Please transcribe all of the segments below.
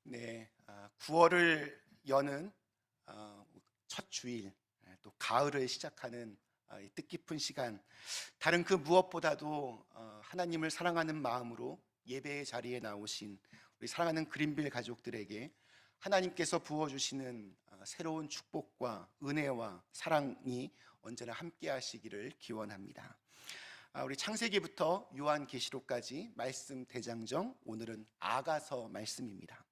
네, 9월을 여는 첫 주일, 또 가을을 시작하는 이 뜻깊은 시간, 다른 그 무엇보다도 하나님을 사랑하는 마음으로 예배의 자리에 나오신 우리 사랑하는 그린빌 가족들에게 하나님께서 부어주시는 새로운 축복과 은혜와 사랑이 언제나 함께 하시기를 기원합니다. 우리 창세기부터 요한계시록까지 말씀 대장정, 오늘은 아가서 말씀입니다.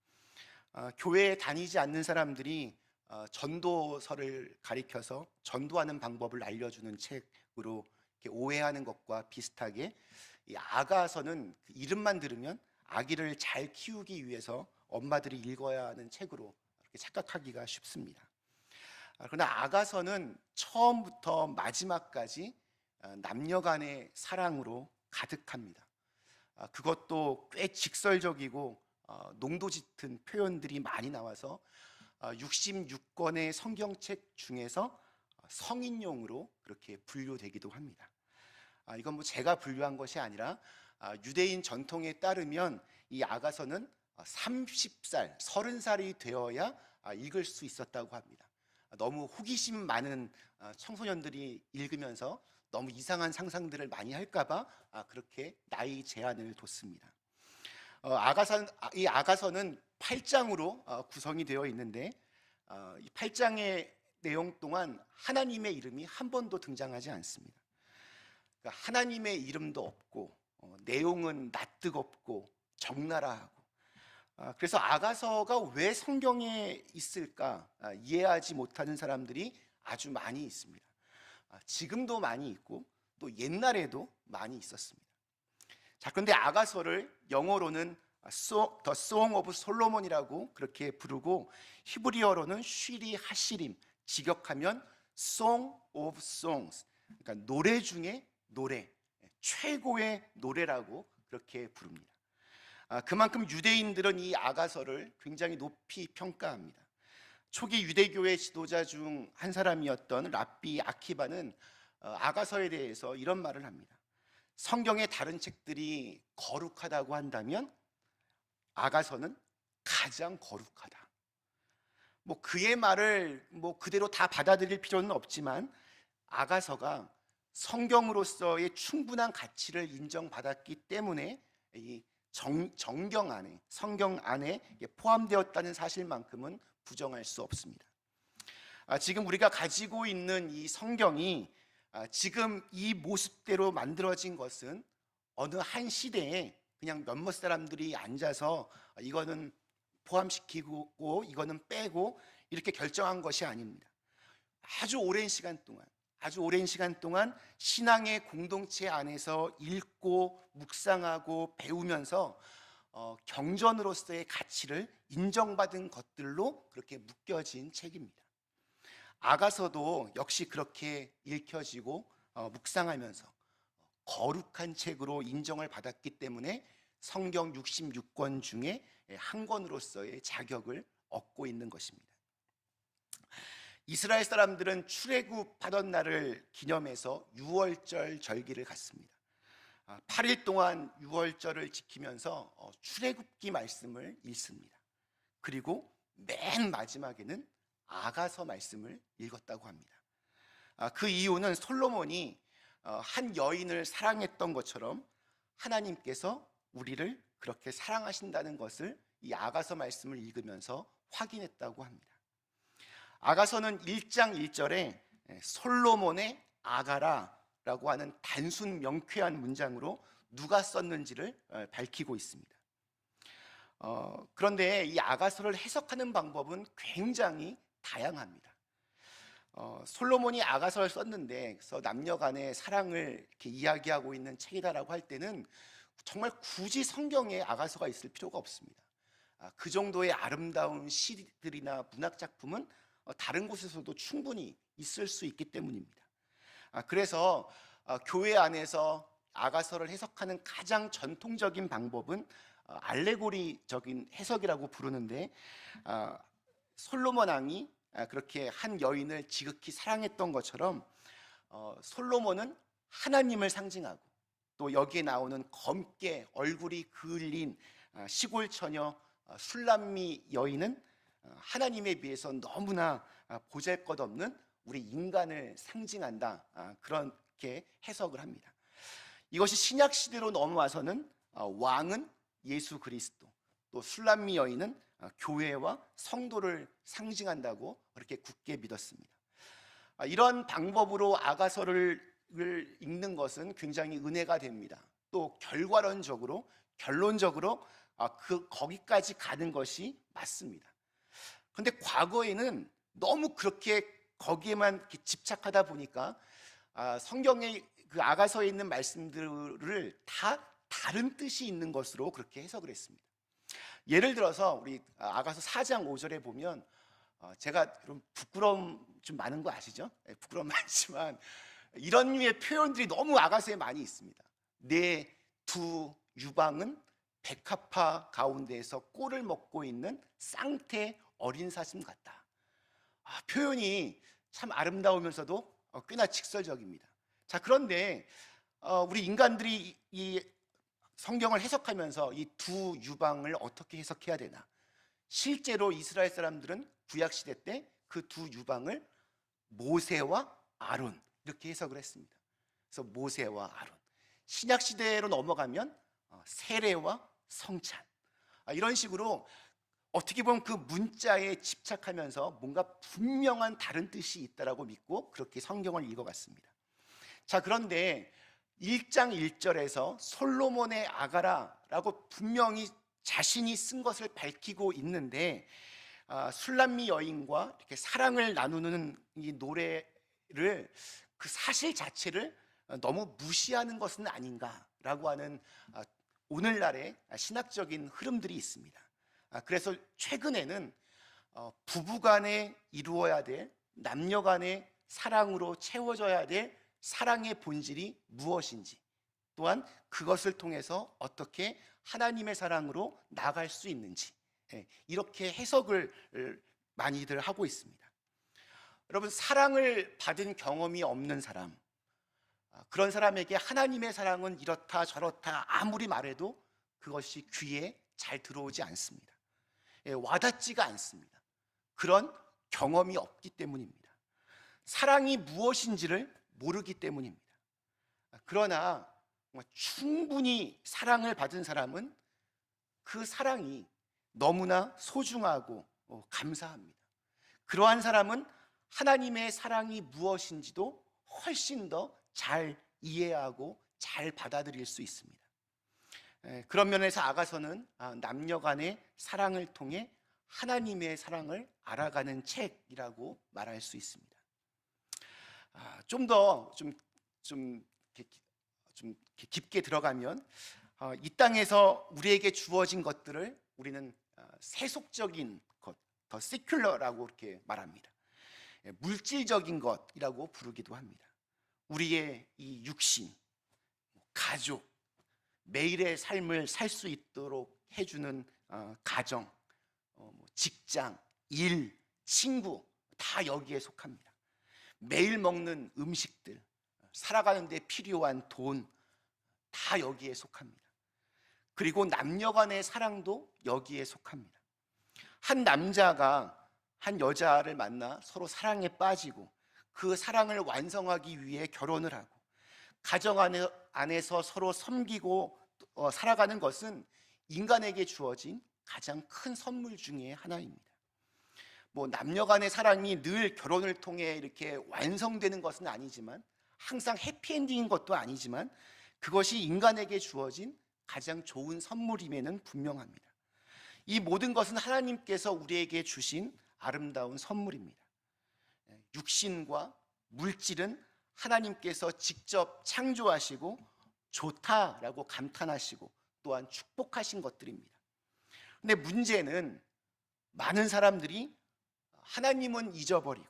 교회에 다니지 않는 사람들이 전도서를 가리켜서 전도하는 방법을 알려주는 책으로 이렇게 오해하는 것과 비슷하게, 이 아가서는 그 이름만 들으면 아기를 잘 키우기 위해서 엄마들이 읽어야 하는 책으로 이렇게 착각하기가 쉽습니다. 그러나 아가서는 처음부터 마지막까지 남녀 간의 사랑으로 가득합니다. 그것도 꽤 직설적이고 농도 짙은 표현들이 많이 나와서 66권의 성경책 중에서 성인용으로 그렇게 분류되기도 합니다. 이건 뭐 제가 분류한 것이 아니라 유대인 전통에 따르면 이 아가서는 30살, 30살이 되어야 읽을 수 있었다고 합니다. 너무 호기심 많은 청소년들이 읽으면서 너무 이상한 상상들을 많이 할까봐 그렇게 나이 제한을 뒀습니다. 이 아가서는 8장으로 구성이 되어 있는데, 이 8장의 내용 동안 하나님의 이름이 한 번도 등장하지 않습니다. 그러니까 하나님의 이름도 없고, 내용은 낯뜨겁고 적나라하고, 그래서 아가서가 왜 성경에 있을까 이해하지 못하는 사람들이 아주 많이 있습니다. 지금도 많이 있고 또 옛날에도 많이 있었습니다. 자, 그런데 아가서를 영어로는 The Song of Solomon이라고 그렇게 부르고, 히브리어로는 쉬리 하시림, 직역하면 Song of Songs, 그러니까 노래 중에 노래, 최고의 노래라고 그렇게 부릅니다. 그만큼 유대인들은 이 아가서를 굉장히 높이 평가합니다. 초기 유대교의 지도자 중 한 사람이었던 랍비 아키바는 아가서에 대해서 이런 말을 합니다. 성경의 다른 책들이 거룩하다고 한다면 아가서는 가장 거룩하다. 뭐 그의 말을 뭐 그대로 다 받아들일 필요는 없지만, 아가서가 성경으로서의 충분한 가치를 인정받았기 때문에 이 정경 안에, 성경 안에 포함되었다는 사실만큼은 부정할 수 없습니다. 지금 우리가 가지고 있는 이 성경이 지금 이 모습대로 만들어진 것은 어느 한 시대에 그냥 몇몇 사람들이 앉아서 이거는 포함시키고 이거는 빼고 이렇게 결정한 것이 아닙니다. 아주 오랜 시간 동안 신앙의 공동체 안에서 읽고 묵상하고 배우면서 경전으로서의 가치를 인정받은 것들로 그렇게 묶여진 책입니다. 아가서도 역시 그렇게 읽혀지고 묵상하면서 거룩한 책으로 인정을 받았기 때문에 성경 66권 중에 한 권으로서의 자격을 얻고 있는 것입니다. 이스라엘 사람들은 출애굽하던 날을 기념해서 유월절 절기를 갖습니다. 8일 동안 유월절을 지키면서 출애굽기 말씀을 읽습니다. 그리고 맨 마지막에는 아가서 말씀을 읽었다고 합니다. 그 이유는 솔로몬이 한 여인을 사랑했던 것처럼 하나님께서 우리를 그렇게 사랑하신다는 것을 이 아가서 말씀을 읽으면서 확인했다고 합니다. 아가서는 1장 1절에 솔로몬의 아가라라고 하는 단순 명쾌한 문장으로 누가 썼는지를 밝히고 있습니다. 그런데 이 아가서를 해석하는 방법은 굉장히 다양합니다. 솔로몬이 아가서를 썼는데, 그래서 남녀 간의 사랑을 이렇게 이야기하고 있는 책이다라고 할 때는 정말 굳이 성경에 아가서가 있을 필요가 없습니다. 그 정도의 아름다운 시들이나 문학 작품은 다른 곳에서도 충분히 있을 수 있기 때문입니다. 그래서 교회 안에서 아가서를 해석하는 가장 전통적인 방법은 알레고리적인 해석이라고 부르는데, 솔로몬 왕이 그렇게 한 여인을 지극히 사랑했던 것처럼 솔로몬은 하나님을 상징하고, 또 여기에 나오는 검게 얼굴이 그을린 시골 처녀 술람미 여인은 하나님에 비해서 너무나 보잘것없는 우리 인간을 상징한다. 그렇게 해석을 합니다. 이것이 신약 시대로 넘어와서는 왕은 예수 그리스도, 또 술람미 여인은 교회와 성도를 상징한다고 그렇게 굳게 믿었습니다. 이런 방법으로 아가서를 읽는 것은 굉장히 은혜가 됩니다. 또 결론적으로 거기까지 가는 것이 맞습니다. 그런데 과거에는 너무 그렇게 거기에만 이렇게 집착하다 보니까 성경의 그 아가서에 있는 말씀들을 다 다른 뜻이 있는 것으로 그렇게 해석을 했습니다. 예를 들어서 우리 아가서 4장 5절에 보면 제가 좀 부끄러움 좀 많은 거 아시죠? 부끄러움 많지만 이런 류의 표현들이 너무 아가서에 많이 있습니다. 내 두 유방은 백합화 가운데에서 꿀을 먹고 있는 쌍태 어린 사슴 같다. 표현이 참 아름다우면서도 꽤나 직설적입니다. 자, 그런데 우리 인간들이 이 성경을 해석하면서 이 두 유방을 어떻게 해석해야 되나? 실제로 이스라엘 사람들은 구약 시대 때 그 두 유방을 모세와 아론 이렇게 해석을 했습니다. 그래서 모세와 아론. 신약 시대로 넘어가면 세례와 성찬. 이런 식으로 어떻게 보면 그 문자에 집착하면서 뭔가 분명한 다른 뜻이 있다라고 믿고 그렇게 성경을 읽어갔습니다. 자, 그런데 1장 1절에서 솔로몬의 아가라라고 분명히 자신이 쓴 것을 밝히고 있는데 술람미 여인과 이렇게 사랑을 나누는 이 노래를 그 사실 자체를 너무 무시하는 것은 아닌가라고 하는 오늘날의 신학적인 흐름들이 있습니다. 그래서 최근에는 부부간에 이루어야 될 남녀간의 사랑으로 채워져야 될 사랑의 본질이 무엇인지, 또한 그것을 통해서 어떻게 하나님의 사랑으로 나아갈 수 있는지, 이렇게 해석을 많이들 하고 있습니다. 여러분, 사랑을 받은 경험이 없는 사람, 그런 사람에게 하나님의 사랑은 이렇다 저렇다 아무리 말해도 그것이 귀에 잘 들어오지 않습니다. 와닿지가 않습니다. 그런 경험이 없기 때문입니다. 사랑이 무엇인지를 모르기 때문입니다. 그러나 충분히 사랑을 받은 사람은 그 사랑이 너무나 소중하고 감사합니다. 그러한 사람은 하나님의 사랑이 무엇인지도 훨씬 더 잘 이해하고 잘 받아들일 수 있습니다. 그런 면에서 아가서는 남녀 간의 사랑을 통해 하나님의 사랑을 알아가는 책이라고 말할 수 있습니다. 좀 더 깊게 들어가면 이 땅에서 우리에게 주어진 것들을 우리는 세속적인 것, 더 세큘러라고 이렇게 말합니다. 물질적인 것이라고 부르기도 합니다. 우리의 이 육신, 가족, 매일의 삶을 살 수 있도록 해주는 가정, 직장, 일, 친구 다 여기에 속합니다. 매일 먹는 음식들, 살아가는 데 필요한 돈 다 여기에 속합니다. 그리고 남녀 간의 사랑도 여기에 속합니다. 한 남자가 한 여자를 만나 서로 사랑에 빠지고 그 사랑을 완성하기 위해 결혼을 하고 가정 안에서 서로 섬기고 살아가는 것은 인간에게 주어진 가장 큰 선물 중에 하나입니다. 남녀 간의 사랑이 늘 결혼을 통해 이렇게 완성되는 것은 아니지만, 항상 해피엔딩인 것도 아니지만, 그것이 인간에게 주어진 가장 좋은 선물임에는 분명합니다. 이 모든 것은 하나님께서 우리에게 주신 아름다운 선물입니다. 육신과 물질은 하나님께서 직접 창조하시고 좋다라고 감탄하시고 또한 축복하신 것들입니다. 근데 문제는 많은 사람들이 하나님은 잊어버리고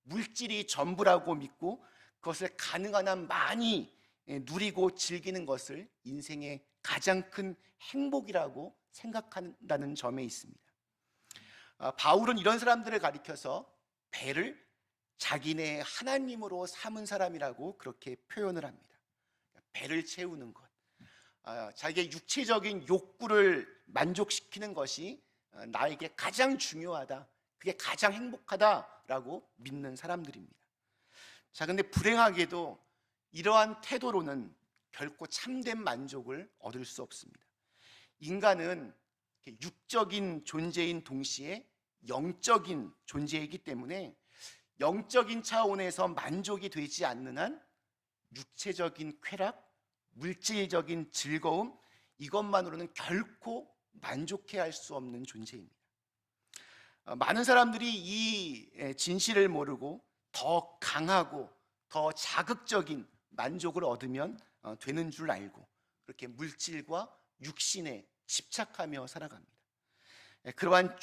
물질이 전부라고 믿고 그것을 가능한 한 많이 누리고 즐기는 것을 인생의 가장 큰 행복이라고 생각한다는 점에 있습니다. 바울은 이런 사람들을 가리켜서 배를 자기네 하나님으로 삼은 사람이라고 그렇게 표현을 합니다. 배를 채우는 것, 자기의 육체적인 욕구를 만족시키는 것이 나에게 가장 중요하다, 그게 가장 행복하다라고 믿는 사람들입니다. 자, 근데 불행하게도 이러한 태도로는 결코 참된 만족을 얻을 수 없습니다. 인간은 육적인 존재인 동시에 영적인 존재이기 때문에 영적인 차원에서 만족이 되지 않는 한 육체적인 쾌락, 물질적인 즐거움, 이것만으로는 결코 만족해 할 수 없는 존재입니다. 많은 사람들이 이 진실을 모르고 더 강하고 더 자극적인 만족을 얻으면 되는 줄 알고 그렇게 물질과 육신에 집착하며 살아갑니다. 그러한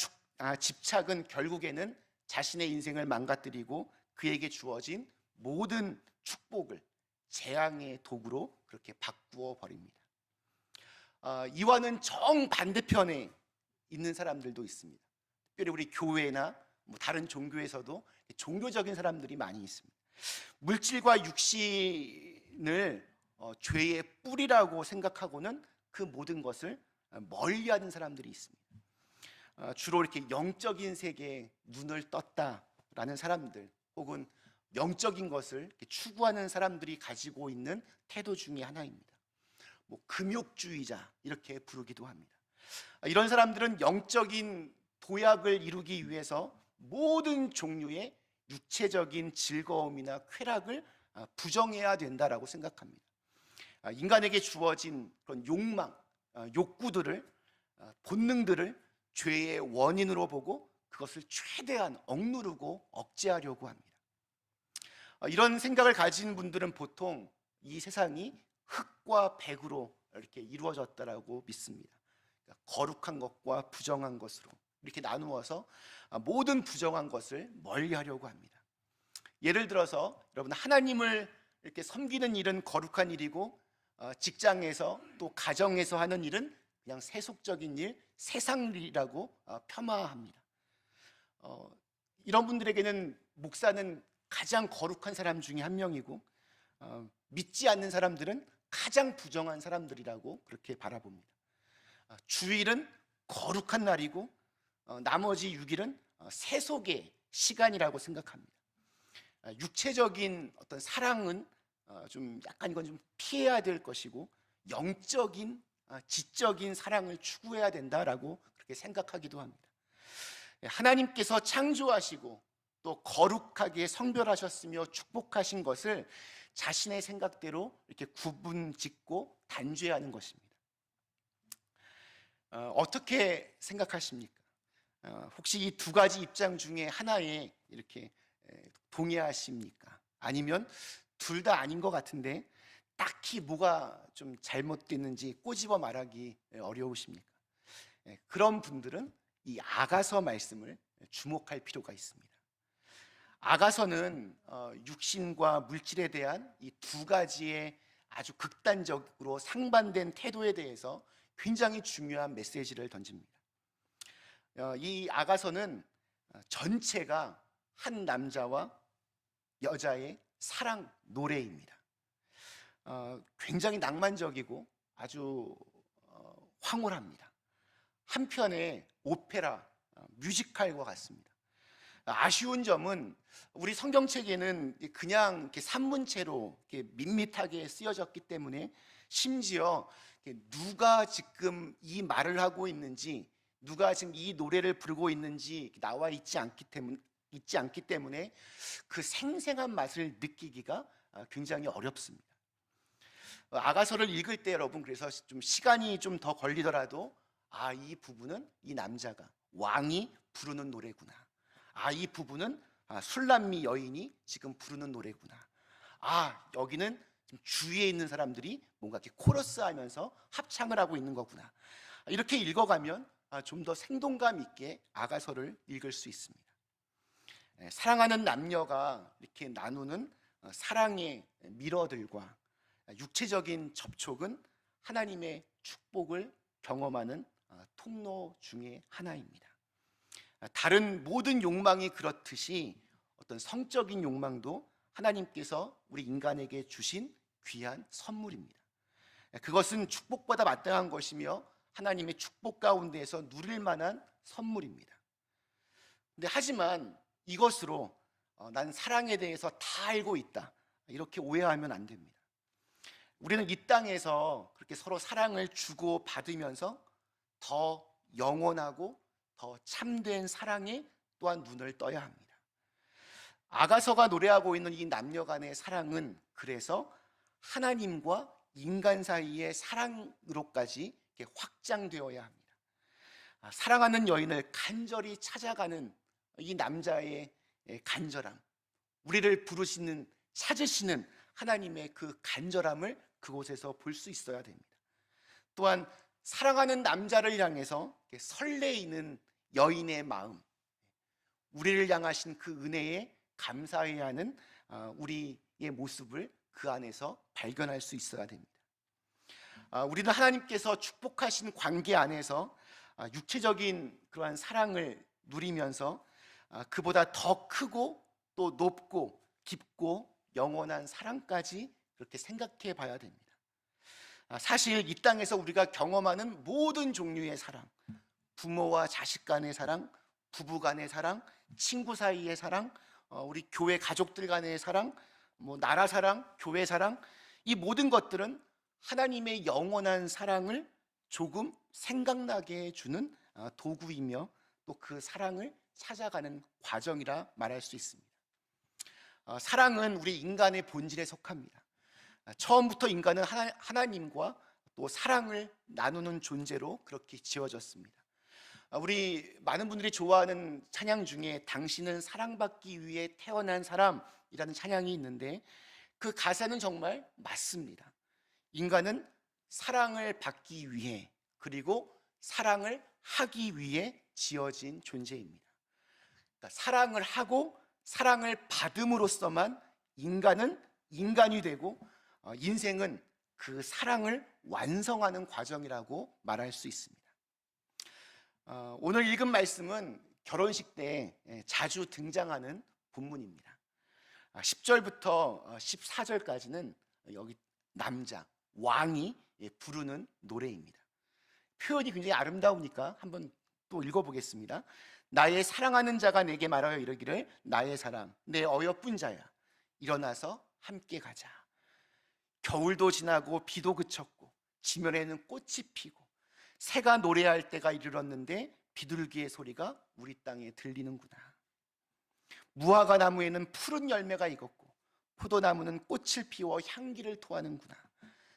집착은 결국에는 자신의 인생을 망가뜨리고 그에게 주어진 모든 축복을 재앙의 도구로 그렇게 바꾸어 버립니다. 이와는 정반대편에 있는 사람들도 있습니다. 특별히 우리 교회나 다른 종교에서도 종교적인 사람들이 많이 있습니다. 물질과 육신을 죄의 뿌리라고 생각하고는 그 모든 것을 멀리하는 사람들이 있습니다. 주로 이렇게 영적인 세계에 눈을 떴다라는 사람들, 혹은 영적인 것을 추구하는 사람들이 가지고 있는 태도 중에 하나입니다. 금욕주의자 이렇게 부르기도 합니다. 이런 사람들은 영적인 도약을 이루기 위해서 모든 종류의 육체적인 즐거움이나 쾌락을 부정해야 된다라고 생각합니다. 인간에게 주어진 그런 욕망, 욕구들을, 본능들을 죄의 원인으로 보고 그것을 최대한 억누르고 억제하려고 합니다. 이런 생각을 가진 분들은 보통 이 세상이 흙과 백으로 이렇게 이루어졌다라고 믿습니다. 그러니까 거룩한 것과 부정한 것으로 이렇게 나누어서 모든 부정한 것을 멀리하려고 합니다. 예를 들어서 여러분, 하나님을 이렇게 섬기는 일은 거룩한 일이고 직장에서 또 가정에서 하는 일은 그냥 세속적인 일, 세상 일이라고 폄하합니다. 이런 분들에게는 목사는 가장 거룩한 사람 중에 한 명이고 믿지 않는 사람들은 가장 부정한 사람들이라고 그렇게 바라봅니다. 주일은 거룩한 날이고 나머지 6일은 세속의 시간이라고 생각합니다. 육체적인 어떤 사랑은 좀 약간 이건 좀 피해야 될 것이고 영적인 지적인 사랑을 추구해야 된다라고 그렇게 생각하기도 합니다. 하나님께서 창조하시고 또 거룩하게 성별하셨으며 축복하신 것을 자신의 생각대로 이렇게 구분짓고 단죄하는 것입니다. 어떻게 생각하십니까? 혹시 이 두 가지 입장 중에 하나에 이렇게 동의하십니까? 아니면 둘 다 아닌 것 같은데 딱히 뭐가 좀 잘못됐는지 꼬집어 말하기 어려우십니까? 그런 분들은 이 아가서 말씀을 주목할 필요가 있습니다. 아가서는 육신과 물질에 대한 이 두 가지의 아주 극단적으로 상반된 태도에 대해서 굉장히 중요한 메시지를 던집니다. 이 아가서는 전체가 한 남자와 여자의 사랑 노래입니다. 굉장히 낭만적이고 아주 황홀합니다. 한편의 오페라, 뮤지컬과 같습니다. 아쉬운 점은 우리 성경책에는 그냥 이렇게 산문체로 이렇게 밋밋하게 쓰여졌기 때문에 때문에 누가 지금 이 말을 하고 있는지, 누가 지금 이 노래를 부르고 있는지 나와 있지 않기 때문에 그 생생한 맛을 느끼기가 굉장히 어렵습니다. 아가서를 읽을 때 여러분, 그래서 좀 시간이 좀 더 걸리더라도 이 부분은 이 남자가, 왕이 부르는 노래구나, 이 부분은 술람미 여인이 지금 부르는 노래구나, 여기는 지금 주위에 있는 사람들이 뭔가 이렇게 코러스하면서 합창을 하고 있는 거구나, 이렇게 읽어가면 좀 더 생동감 있게 아가서를 읽을 수 있습니다. 사랑하는 남녀가 이렇게 나누는 사랑의 미러들과 육체적인 접촉은 하나님의 축복을 경험하는 통로 중에 하나입니다. 다른 모든 욕망이 그렇듯이 어떤 성적인 욕망도 하나님께서 우리 인간에게 주신 귀한 선물입니다. 그것은 축복보다 마땅한 것이며 하나님의 축복 가운데에서 누릴 만한 선물입니다. 근데 하지만 이것으로 난 사랑에 대해서 다 알고 있다, 이렇게 오해하면 안 됩니다. 우리는 이 땅에서 그렇게 서로 사랑을 주고 받으면서 더 영원하고 더 참된 사랑에 또한 눈을 떠야 합니다. 아가서가 노래하고 있는 이 남녀 간의 사랑은 그래서 하나님과 인간 사이의 사랑으로까지 확장되어야 합니다. 사랑하는 여인을 간절히 찾아가는 이 남자의 간절함, 우리를 부르시는, 찾으시는 하나님의 그 간절함을 그곳에서 볼 수 있어야 됩니다. 또한 사랑하는 남자를 향해서 설레이는 여인의 마음, 우리를 향하신 그 은혜에 감사해야 하는 우리의 모습을 그 안에서 발견할 수 있어야 됩니다. 우리는 하나님께서 축복하신 관계 안에서 육체적인 그러한 사랑을 누리면서 그보다 더 크고 또 높고 깊고 영원한 사랑까지 그렇게 생각해 봐야 됩니다. 사실 이 땅에서 우리가 경험하는 모든 종류의 사랑, 부모와 자식 간의 사랑, 부부 간의 사랑, 친구 사이의 사랑, 우리 교회 가족들 간의 사랑, 나라 사랑, 교회 사랑, 이 모든 것들은 하나님의 영원한 사랑을 조금 생각나게 해주는 도구이며 또 그 사랑을 찾아가는 과정이라 말할 수 있습니다. 사랑은 우리 인간의 본질에 속합니다. 처음부터 인간은 하나님과 또 사랑을 나누는 존재로 그렇게 지어졌습니다. 우리 많은 분들이 좋아하는 찬양 중에 당신은 사랑받기 위해 태어난 사람이라는 찬양이 있는데 그 가사는 정말 맞습니다. 인간은 사랑을 받기 위해, 그리고 사랑을 하기 위해 지어진 존재입니다. 그러니까 사랑을 하고 사랑을 받음으로써만 인간은 인간이 되고 인생은 그 사랑을 완성하는 과정이라고 말할 수 있습니다. 오늘 읽은 말씀은 결혼식 때 자주 등장하는 본문입니다. 10절부터 14절까지는 여기 남자, 왕이 부르는 노래입니다. 표현이 굉장히 아름다우니까 한번 또 읽어보겠습니다. 나의 사랑하는 자가 내게 말하여 이르기를 나의 사랑, 내 어여쁜 자야, 일어나서 함께 가자. 겨울도 지나고 비도 그쳤고 지면에는 꽃이 피고 새가 노래할 때가 이르렀는데 비둘기의 소리가 우리 땅에 들리는구나. 무화과 나무에는 푸른 열매가 익었고 포도나무는 꽃을 피워 향기를 토하는구나.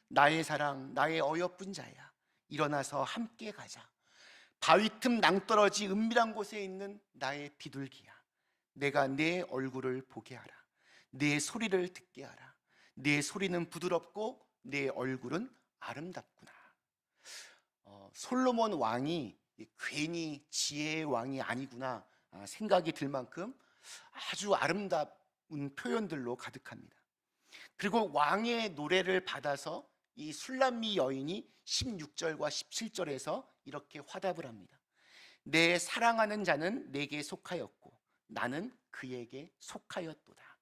나의 사랑, 나의 어여쁜 자야, 일어나서 함께 가자. 바위 틈 낭떠러지 은밀한 곳에 있는 나의 비둘기야, 내가 내 얼굴을 보게 하라. 내 소리를 듣게 하라. 내 소리는 부드럽고 내 얼굴은 아름답구나. 솔로몬 왕이 괜히 지혜의 왕이 아니구나 생각이 들 만큼 아주 아름다운 표현들로 가득합니다. 그리고 왕의 노래를 받아서 이 술람미 여인이 16절과 17절에서 이렇게 화답을 합니다. 내 사랑하는 자는 내게 속하였고 나는 그에게 속하였도다.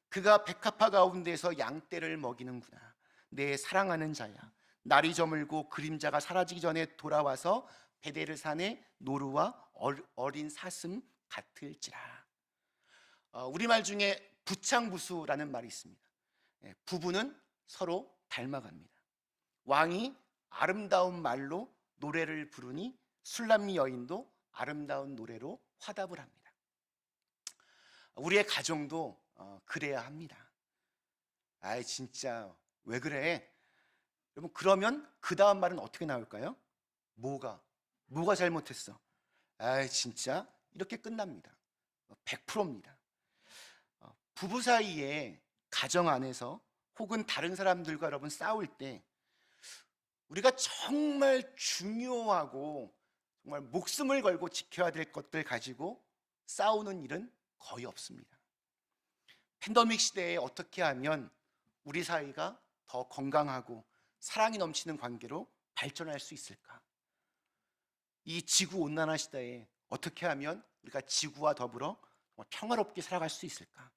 그가 백합화 가운데서 양떼를 먹이는구나. 내 사랑하는 자야, 날이 저물고 그림자가 사라지기 전에 돌아와서 베데르산의 노루와 어린 사슴 같을지라. 우리말 중에 부창부수라는 말이 있습니다. 부부는 서로 닮아갑니다. 왕이 아름다운 말로 노래를 부르니 술람미 여인도 아름다운 노래로 화답을 합니다. 우리의 가정도 그래야 합니다. 아이 진짜 왜 그래? 여러분, 그러면 그 다음 말은 어떻게 나올까요? 뭐가 잘못했어? 아이 진짜, 이렇게 끝납니다. 100%입니다. 부부 사이에, 가정 안에서 혹은 다른 사람들과 여러분 싸울 때 우리가 정말 중요하고 정말 목숨을 걸고 지켜야 될 것들 가지고 싸우는 일은 거의 없습니다. 팬데믹 시대에 어떻게 하면 우리 사이가 더 건강하고 사랑이 넘치는 관계로 발전할 수 있을까? 이 지구 온난화 시대에 어떻게 하면 우리가 지구와 더불어 평화롭게 살아갈 수 있을까?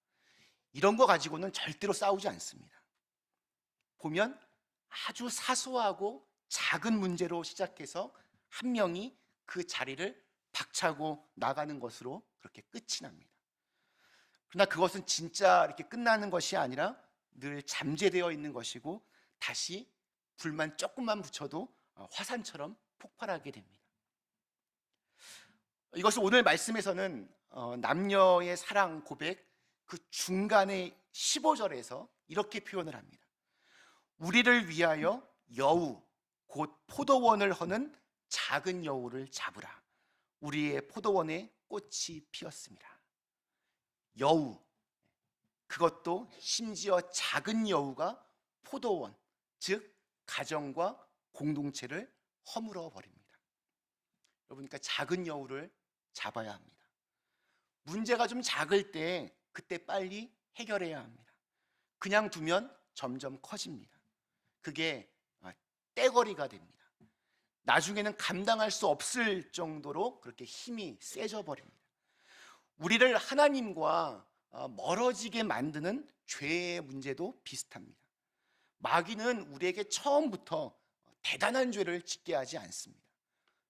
이런 거 가지고는 절대로 싸우지 않습니다. 보면 아주 사소하고 작은 문제로 시작해서 한 명이 그 자리를 박차고 나가는 것으로 그렇게 끝이 납니다. 그러나 그것은 진짜 이렇게 끝나는 것이 아니라 늘 잠재되어 있는 것이고 다시 불만 조금만 붙여도 화산처럼 폭발하게 됩니다. 이것을 오늘 말씀에서는 남녀의 사랑 고백 그 중간의 15절에서 이렇게 표현을 합니다. 우리를 위하여 여우 곧 포도원을 허는 작은 여우를 잡으라. 우리의 포도원에 꽃이 피었습니다. 여우, 그것도 심지어 작은 여우가 포도원, 즉 가정과 공동체를 허물어 버립니다. 여러분, 그러니까 작은 여우를 잡아야 합니다. 문제가 좀 작을 때 그때 빨리 해결해야 합니다. 그냥 두면 점점 커집니다. 그게 떼거리가 됩니다. 나중에는 감당할 수 없을 정도로 그렇게 힘이 세져 버립니다. 우리를 하나님과 멀어지게 만드는 죄의 문제도 비슷합니다. 마귀는 우리에게 처음부터 대단한 죄를 짓게 하지 않습니다.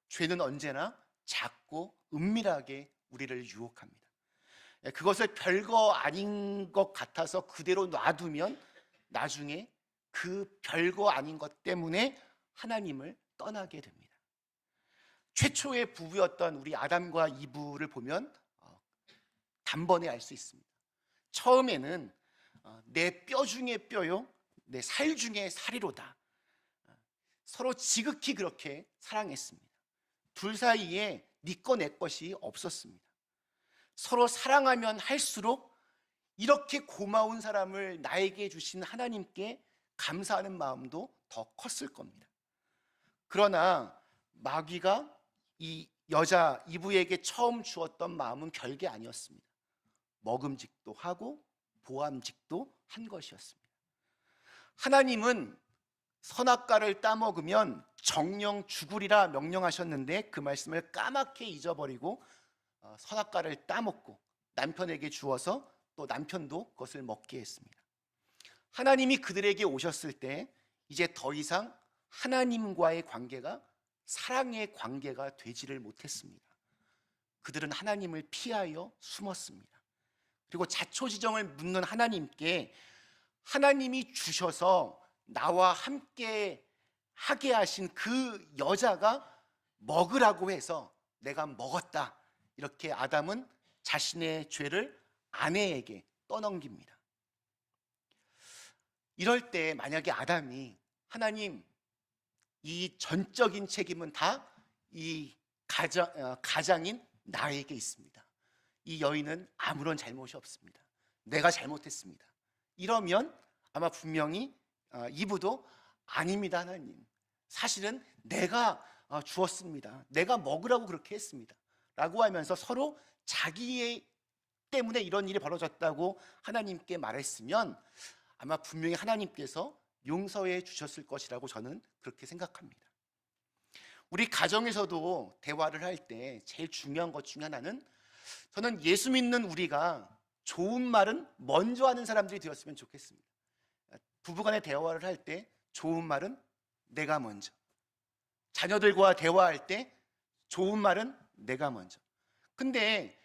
죄는 언제나 작고 은밀하게 우리를 유혹합니다. 그것을 별거 아닌 것 같아서 그대로 놔두면 나중에 그 별거 아닌 것 때문에 하나님을 떠나게 됩니다. 최초의 부부였던 우리 아담과 이브를 보면 단번에 알 수 있습니다. 처음에는 내 뼈 중에 뼈요, 내 살 중에 살이로다. 서로 지극히 그렇게 사랑했습니다. 둘 사이에 네 거 내 것이 없었습니다. 서로 사랑하면 할수록 이렇게 고마운 사람을 나에게 주신 하나님께 감사하는 마음도 더 컸을 겁니다. 그러나 마귀가 이 여자 이브에게 처음 주었던 마음은 별게 아니었습니다. 먹음직도 하고 보암직도 한 것이었습니다. 하나님은 선악과를 따먹으면 정령 죽으리라 명령하셨는데 그 말씀을 까맣게 잊어버리고 선악과를 따먹고 남편에게 주어서 또 남편도 그것을 먹게 했습니다. 하나님이 그들에게 오셨을 때 이제 더 이상 하나님과의 관계가 사랑의 관계가 되지를 못했습니다. 그들은 하나님을 피하여 숨었습니다. 그리고 자초지정을 묻는 하나님께 하나님이 주셔서 나와 함께 하게 하신 그 여자가 먹으라고 해서 내가 먹었다. 이렇게 아담은 자신의 죄를 아내에게 떠넘깁니다. 이럴 때 만약에 아담이 하나님, 이 전적인 책임은 다 이 가장인 나에게 있습니다. 이 여인은 아무런 잘못이 없습니다. 내가 잘못했습니다. 이러면 아마 분명히 이브도 아닙니다, 하나님. 사실은 내가 주었습니다. 내가 먹으라고 그렇게 했습니다. 라고 하면서 서로 자기 때문에 이런 일이 벌어졌다고 하나님께 말했으면 아마 분명히 하나님께서 용서해 주셨을 것이라고 저는 그렇게 생각합니다. 우리 가정에서도 대화를 할 때 제일 중요한 것 중에 하나는 저는 예수 믿는 우리가 좋은 말은 먼저 하는 사람들이 되었으면 좋겠습니다. 부부간의 대화를 할 때 좋은 말은 내가 먼저, 자녀들과 대화할 때 좋은 말은 내가 먼저. 근데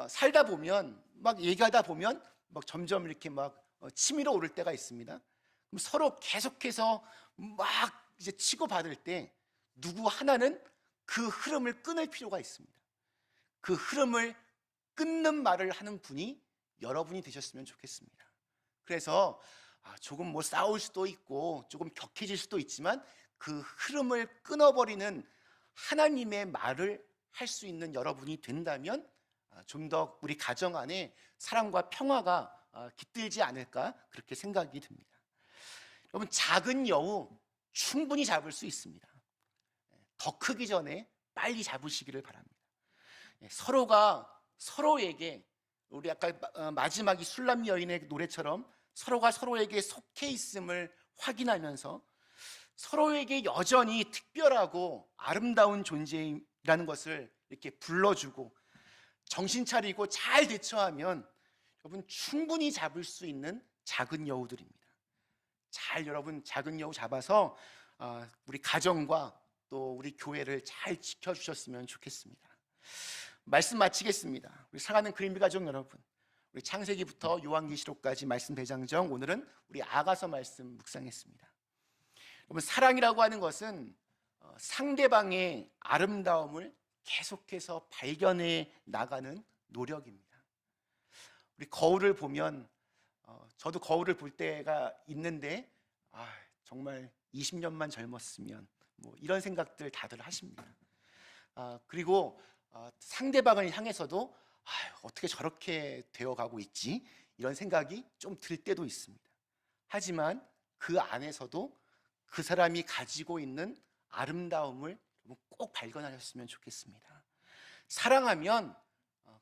살다 보면 막 얘기하다 보면 막 점점 이렇게 막 치밀어 오를 때가 있습니다. 그럼 서로 계속해서 막 이제 치고받을 때 누구 하나는 그 흐름을 끊을 필요가 있습니다. 그 흐름을 끊는 말을 하는 분이 여러분이 되셨으면 좋겠습니다. 그래서 조금 뭐 싸울 수도 있고 조금 격해질 수도 있지만 그 흐름을 끊어버리는 하나님의 말을 할 수 있는 여러분이 된다면 좀 더 우리 가정 안에 사랑과 평화가 깃들지 않을까 그렇게 생각이 듭니다. 여러분, 작은 여우 충분히 잡을 수 있습니다. 더 크기 전에 빨리 잡으시기를 바랍니다. 서로가 서로에게 우리 아까 마지막 이 술람 여인의 노래처럼 서로가 서로에게 속해 있음을 확인하면서 서로에게 여전히 특별하고 아름다운 존재라는 것을 이렇게 불러주고 정신 차리고 잘 대처하면 여러분 충분히 잡을 수 있는 작은 여우들입니다. 잘 여러분 작은 여우 잡아서 우리 가정과 또 우리 교회를 잘 지켜주셨으면 좋겠습니다. 말씀 마치겠습니다. 우리 사랑하는 그린비 가족 여러분, 우리 창세기부터 요한계시록까지 말씀 대장정, 오늘은 우리 아가서 말씀 묵상했습니다. 여러분, 사랑이라고 하는 것은 상대방의 아름다움을 계속해서 발견해 나가는 노력입니다. 우리 거울을 보면 저도 거울을 볼 때가 있는데 정말 20년만 젊었으면 뭐 이런 생각들 다들 하십니다. 그리고 상대방을 향해서도 어떻게 저렇게 되어가고 있지? 이런 생각이 좀 들 때도 있습니다. 하지만 그 안에서도 그 사람이 가지고 있는 아름다움을 꼭 발견하셨으면 좋겠습니다. 사랑하면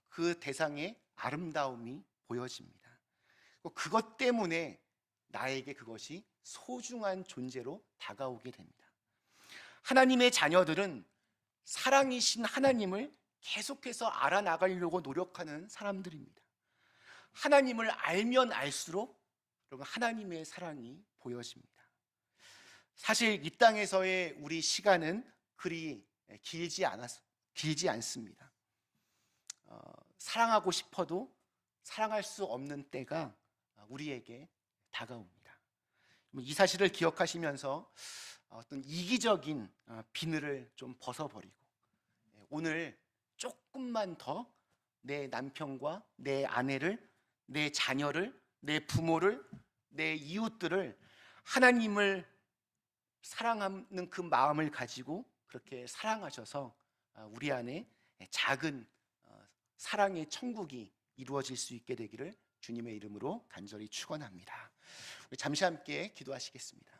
그 대상의 아름다움이 보여집니다. 그것 때문에 나에게 그것이 소중한 존재로 다가오게 됩니다. 하나님의 자녀들은 사랑이신 하나님을 계속해서 알아나가려고 노력하는 사람들입니다. 하나님을 알면 알수록 여러분, 하나님의 사랑이 보여집니다. 사실 이 땅에서의 우리 시간은 그리 길지 않습니다. 사랑하고 싶어도 사랑할 수 없는 때가 우리에게 다가옵니다. 이 사실을 기억하시면서 어떤 이기적인 비늘을 좀 벗어버리고 오늘 조금만 더 내 남편과 내 아내를, 내 자녀를, 내 부모를, 내 이웃들을 하나님을 사랑하는 그 마음을 가지고 그렇게 사랑하셔서 우리 안에 작은 사랑의 천국이 이루어질 수 있게 되기를 주님의 이름으로 간절히 축원합니다. 우리 잠시 함께 기도하시겠습니다.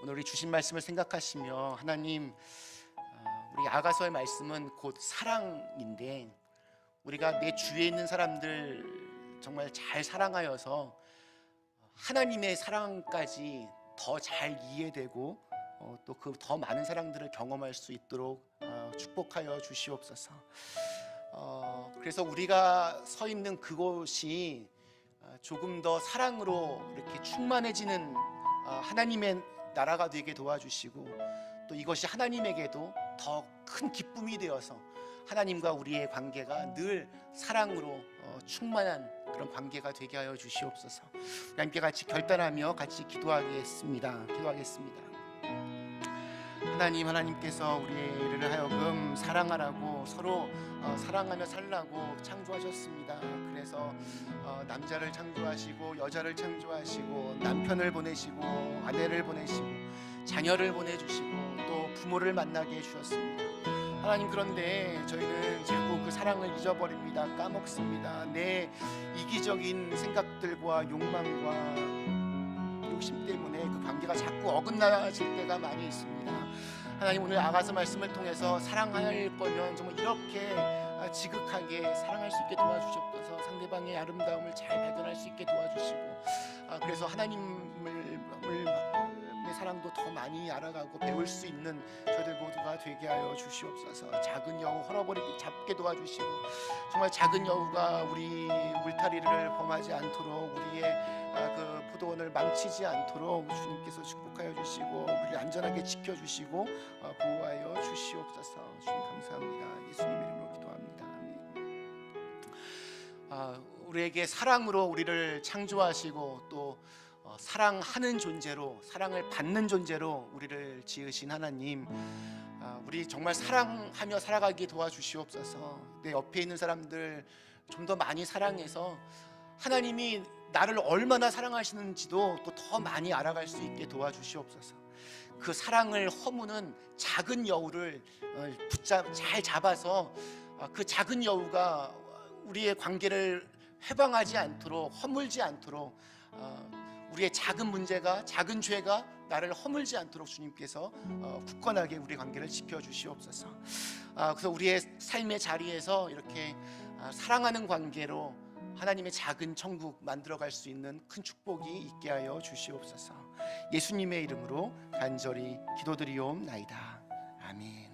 오늘 우리 주신 말씀을 생각하시며, 하나님, 우리 아가서의 말씀은 곧 사랑인데 우리가 내 주위에 있는 사람들 정말 잘 사랑하여서 하나님의 사랑까지 더 잘 이해되고 또 그 더 많은 사랑들을 경험할 수 있도록 축복하여 주시옵소서. 그래서 우리가 서 있는 그곳이 조금 더 사랑으로 이렇게 충만해지는 하나님의 나라가 되게 도와주시고, 또 이것이 하나님에게도 더 큰 기쁨이 되어서 하나님과 우리의 관계가 늘 사랑으로 충만한 그런 관계가 되게 하여 주시옵소서. 함께 같이 결단하며 같이 기도하겠습니다. 하나님께서 우리를 하여금 사랑하라고, 서로 사랑하며 살라고 창조하셨습니다. 그래서 남자를 창조하시고 여자를 창조하시고 남편을 보내시고 아내를 보내시고 자녀를 보내주시고 또 부모를 만나게 해주셨습니다. 하나님, 그런데 저희는 자꾸 그 사랑을 잊어버립니다. 까먹습니다. 내 이기적인 생각들과 욕망과 욕심 때문에 그 관계가 자꾸 어긋나질 때가 많이 있습니다. 하나님, 오늘 아가서 말씀을 통해서 사랑할 거면 정말 이렇게 지극하게 사랑할 수 있게 도와주셨어서 상대방의 아름다움을 잘 발견할 수 있게 도와주시고, 그래서 하나님의 사랑도 더 많이 알아가고 배울 수 있는 저희들 모두가 되게 하여 주시옵소서. 작은 여우 헐어버리기 잡게 도와주시고, 정말 작은 여우가 우리 울타리를 범하지 않도록, 우리의 그 포도원을 망치지 않도록 주님께서 축복하여 주시고 우리를 안전하게 지켜주시고 보호하여 주시옵소서. 주님 감사합니다. 예수님 이름으로 기도합니다. 아멘. 우리에게 사랑으로 우리를 창조하시고 또 사랑하는 존재로, 사랑을 받는 존재로 우리를 지으신 하나님, 우리 정말 사랑하며 살아가기 도와주시옵소서. 내 옆에 있는 사람들 좀 더 많이 사랑해서 하나님이 나를 얼마나 사랑하시는지도 또 더 많이 알아갈 수 있게 도와주시옵소서. 그 사랑을 허무는 작은 여우를 잘 잡아서 그 작은 여우가 우리의 관계를 해방하지 않도록, 허물지 않도록, 우리의 작은 문제가, 작은 죄가 나를 허물지 않도록 주님께서 굳건하게 우리 관계를 지켜주시옵소서. 그래서 우리의 삶의 자리에서 이렇게 사랑하는 관계로 하나님의 작은 천국 만들어갈 수 있는 큰 축복이 있게 하여 주시옵소서. 예수님의 이름으로 간절히 기도드리옵나이다. 아멘.